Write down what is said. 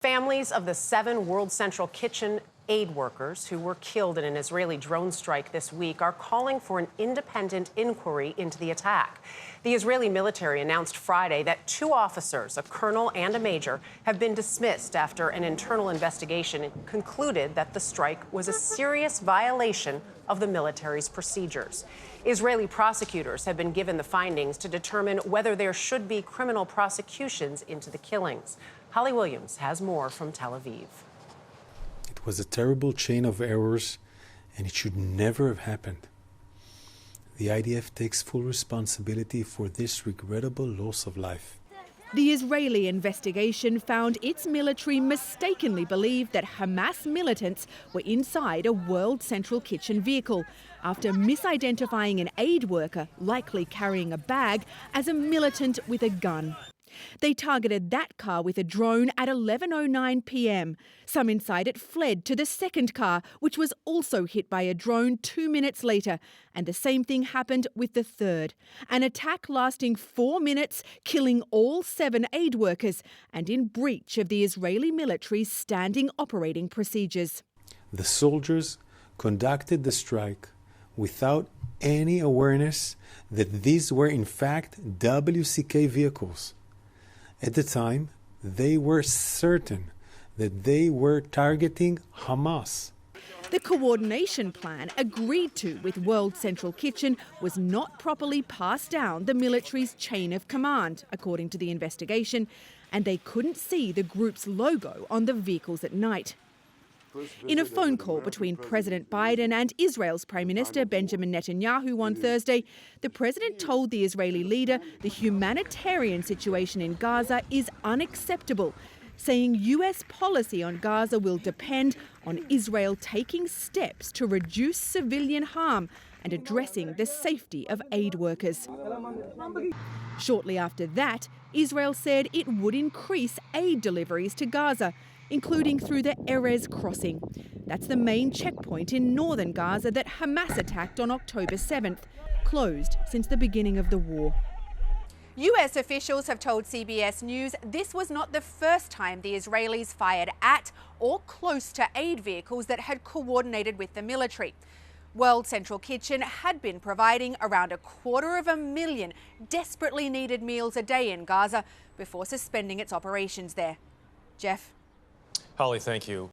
Families of the 7 World Central Kitchen aid workers who were killed in an Israeli drone strike this week are calling for an independent inquiry into the attack. The Israeli military announced Friday that 2 officers, a colonel and a major, have been dismissed after an internal investigation concluded that the strike was a serious violation of the military's procedures. Israeli prosecutors have been given the findings to determine whether there should be criminal prosecutions into the killings. Holly Williams has more from Tel Aviv. It was a terrible chain of errors, and it should never have happened. The IDF takes full responsibility for this regrettable loss of life. The Israeli investigation found its military mistakenly believed that Hamas militants were inside a World Central Kitchen vehicle after misidentifying an aid worker, likely carrying a bag, as a militant with a gun. They targeted that car with a drone at 11:09 p.m. Some inside it fled to the second car, which was also hit by a drone 2 minutes later. And the same thing happened with the third. An attack lasting 4 minutes, killing all 7 aid workers and in breach of the Israeli military's standing operating procedures. The soldiers conducted the strike without any awareness that these were in fact WCK vehicles. At the time, they were certain that they were targeting Hamas. The coordination plan agreed to with World Central Kitchen was not properly passed down the military's chain of command, according to the investigation, and they couldn't see the group's logo on the vehicles at night. In a phone call between President Biden and Israel's Prime Minister Benjamin Netanyahu on Thursday, the president told the Israeli leader the humanitarian situation in Gaza is unacceptable, saying US policy on Gaza will depend on Israel taking steps to reduce civilian harm and addressing the safety of aid workers. Shortly after that, Israel said it would increase aid deliveries to Gaza, including through the Erez crossing. That's the main checkpoint in northern Gaza that Hamas attacked on October 7th, closed since the beginning of the war. US officials have told CBS News this was not the first time the Israelis fired at or close to aid vehicles that had coordinated with the military. World Central Kitchen had been providing around 250,000 desperately needed meals a day in Gaza before suspending its operations there. Jeff? Holly, thank you.